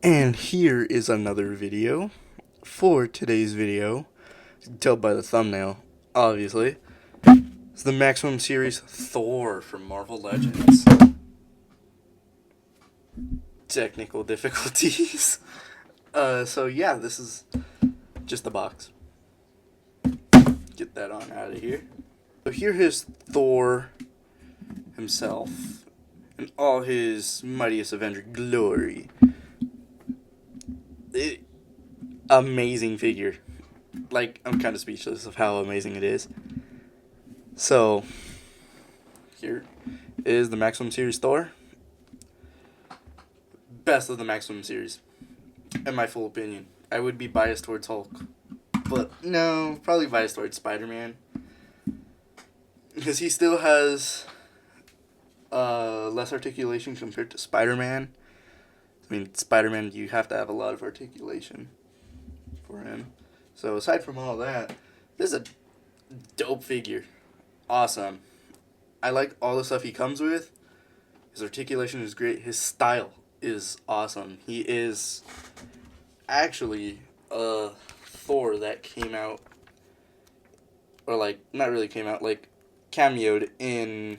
And here is another video. For today's video, you can tell by the thumbnail, obviously, it's the Maximum Series Thor from Marvel Legends. Technical difficulties. So yeah, this is just the box. Get that on out of here. So here is Thor himself in all his mightiest Avenger glory. Amazing figure. Like, I'm kind of speechless of how amazing it is. So, here is the Maximum Series Thor. Best of the Maximum Series, in my full opinion. I would be biased towards Hulk, but no, probably biased towards Spider-Man. Because he still has less articulation compared to Spider-Man. I mean, Spider-Man, you have to have a lot of articulation for him. So aside from all that, this is a dope figure. Awesome. I like all the stuff he comes with. His articulation is great. His style is awesome. He is actually a Thor that came out, or like, not really came out, like cameoed in,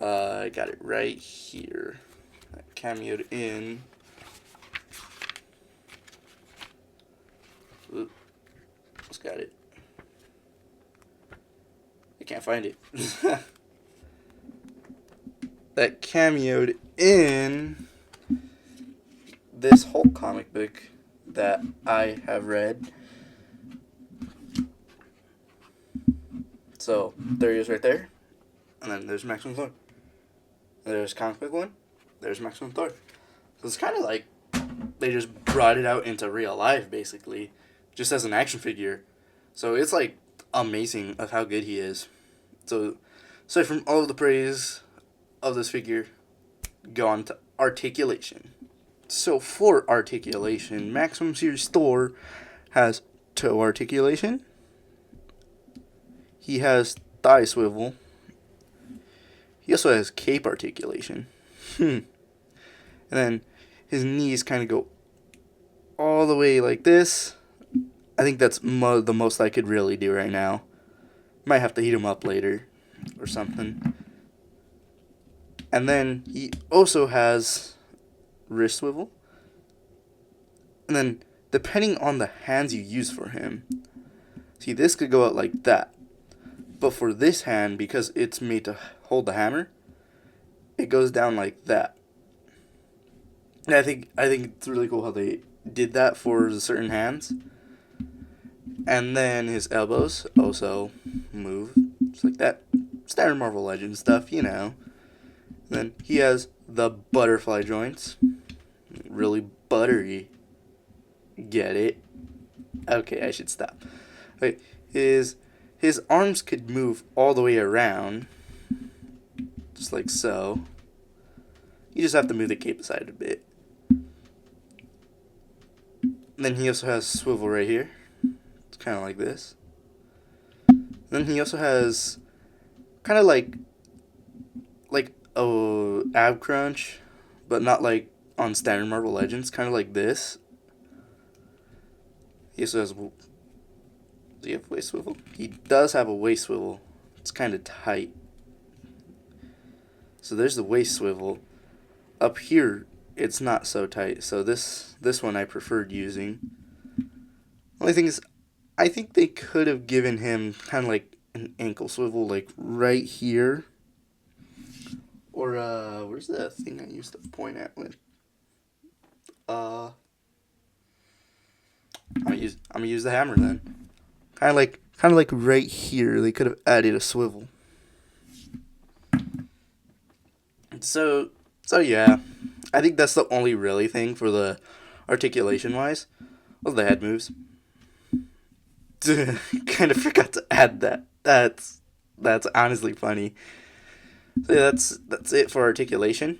I got it right here. Cameoed in, almost got it. I can't find it. That cameoed in this whole comic book that I have read. So there he is right there, and then there's Maximum Thor. There's comic book one. There's Maximum Thor. So it's kind of like they just brought it out into real life, basically, just as an action figure. So it's like amazing of how good he is. So from all of the praise of this figure, go on to articulation. So for articulation, Maximum Series Thor has toe articulation. He has thigh swivel. He also has cape articulation. And then his knees kind of go all the way like this. I think that's the most I could really do right now. Might have to heat him up later or something. And then he also has wrist swivel. And then depending on the hands you use for him, see, this could go out like that. But for this hand, because it's made to hold the hammer, it goes down like that. And I think it's really cool how they did that for the certain hands. And then his elbows also move just like that. Standard Marvel Legends stuff, you know. Then he has the butterfly joints. Really buttery. Get it? Okay, I should stop. Okay, his arms could move all the way around. Just like so. You just have to move the cape aside a bit. And then he also has swivel right here. It's kind of like this. Then he also has kind of like ab crunch, but not like on standard Marvel Legends. Kind of like this. He also has. Does he have waist swivel? He does have a waist swivel. It's kind of tight. So there's the waist swivel. Up here, it's not so tight. So this one I preferred using. Only thing is, I think they could have given him kind of like an ankle swivel, like right here. Or where's the thing I used to point at with? I'm gonna use the hammer then. Kind of like right here. They could have added a swivel. So yeah, I think that's the only really thing for the articulation wise. Was the head moves. Kind of forgot to add that. That's honestly funny. So yeah, that's it for articulation.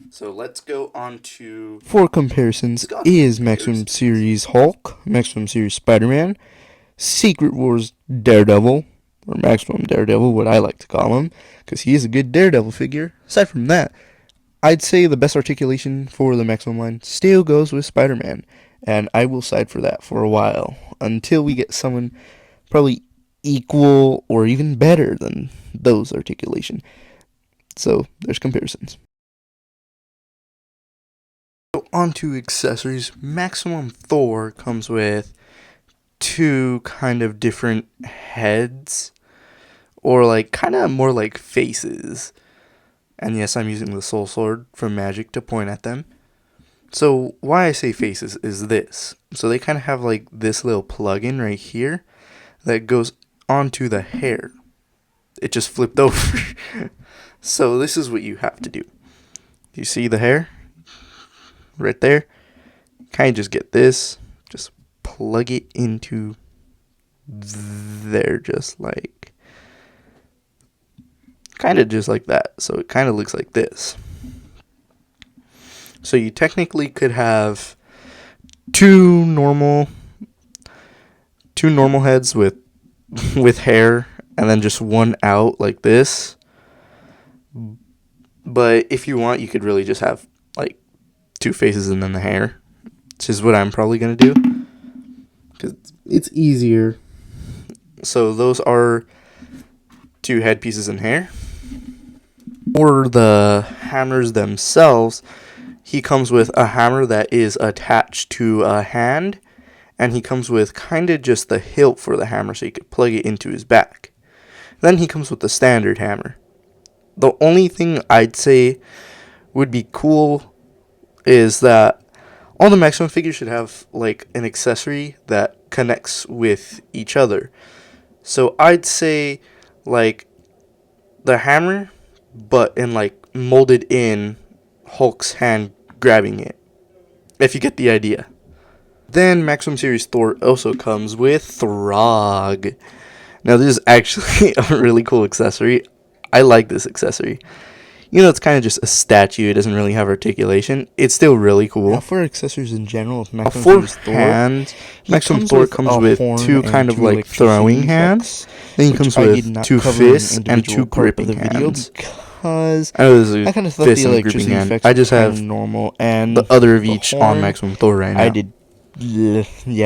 So let's go on to... For comparisons, is Maximum Series Hulk, Maximum Series Spider-Man, Secret Wars Daredevil, or Maximum Daredevil, what I like to call him, because he is a good Daredevil figure. Aside from that, I'd say the best articulation for the Maximum line still goes with Spider-Man, and I will side for that for a while until we get someone probably equal or even better than those articulation. So there's comparisons. So on to accessories. Maximum Thor comes with two kind of different heads, or like kind of more like faces. And yes, I'm using the Soul Sword from Magic to point at them. So why I say faces is this. So they kind of have like this little plug-in right here that goes onto the hair. It just flipped over. So this is what you have to do. You see the hair? Right there? Kind of just get this. Just plug it into there, just like... kind of just like that. So it kind of looks like this. So you technically could have two normal heads with hair, and then just one out like this. But if you want, you could really just have like two faces and then the hair, which is what I'm probably gonna do because it's easier. So those are two headpieces and hair. For the hammers themselves, he comes with a hammer that is attached to a hand, and he comes with kind of just the hilt for the hammer so you could plug it into his back. Then he comes with the standard hammer. The only thing I'd say would be cool is that all the Maximum figures should have like an accessory that connects with each other. So I'd say like the hammer, but in like molded in Hulk's hand grabbing it, if you get the idea. Then Maximum Series Thor also comes with Throg. Now this is actually a really cool accessory. I like this accessory. It's kind of just a statue. It doesn't really have articulation. It's still really cool. Now for accessories in general, Maximum Thor comes with two kind of like throwing hands. Then he comes with two fists and two gripping hands. Because I kind of thought the electricity effects I just have normal, and the other of each on Maximum Thor right now.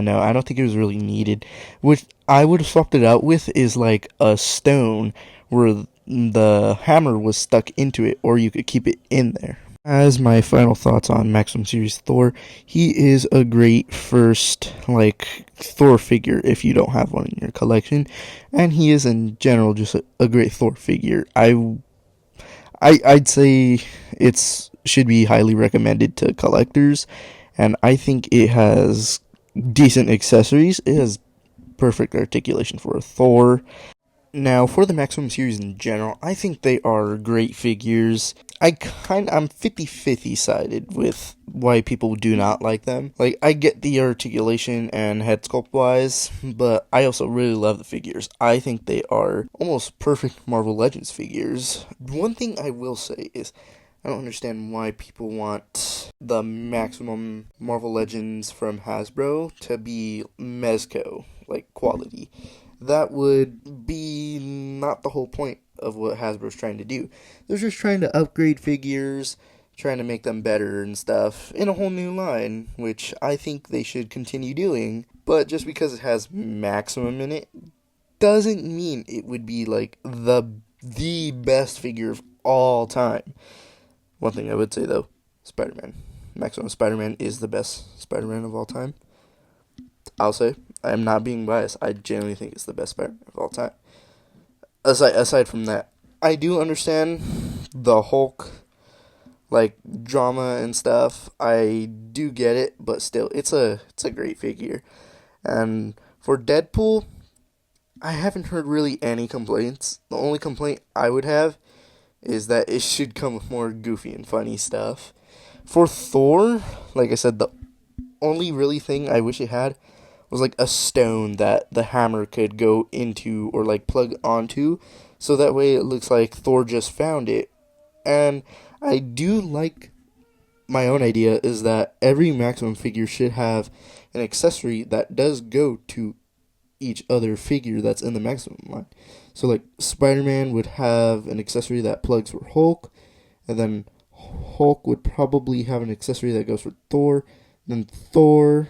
No, I don't think it was really needed. What I would have swapped it out with is like a stone where the hammer was stuck into it, or you could keep it in there. As my final thoughts on Maximum Series Thor, he is a great first Thor figure if you don't have one in your collection, and he is in general just a great Thor figure. I'd say it should be highly recommended to collectors, and I think it has decent accessories. It has perfect articulation for a Thor. Now, for the Maximum series in general, I think they are great figures. I'm 50-50 sided with why people do not like them. I get the articulation and head sculpt wise, but I also really love the figures. I think they are almost perfect Marvel Legends figures. One thing I will say is, I don't understand why people want the Maximum Marvel Legends from Hasbro to be Mezco, quality. That would be not the whole point of what Hasbro's trying to do. They're just trying to upgrade figures, trying to make them better and stuff in a whole new line, which I think they should continue doing. But just because it has Maximum in it doesn't mean it would be the best figure of all time. One thing I would say though, Spider-Man. Maximum Spider-Man is the best Spider-Man of all time. I'll say, I am not being biased. I genuinely think it's the best Spider-Man of all time. Aside from that, I do understand the Hulk, drama and stuff. I do get it, but still, it's a great figure. And for Deadpool, I haven't heard really any complaints. The only complaint I would have is that it should come with more goofy and funny stuff. For Thor, like I said, the only really thing I wish it had was a stone that the hammer could go into or plug onto, so that way it looks like Thor just found it. And I do like, my own idea is that every Maximum figure should have an accessory that does go to each other figure that's in the Maximum line. So Spider-Man would have an accessory that plugs for Hulk, and then Hulk would probably have an accessory that goes for Thor. Then Thor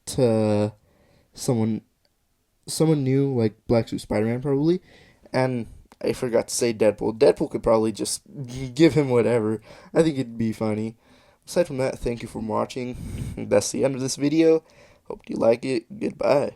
to someone new like Black Suit Spider-Man probably. And I forgot to say Deadpool. Deadpool could probably just give him whatever. I think it'd be funny. Aside from that, thank you for watching. That's the end of this video. Hope you like it. Goodbye.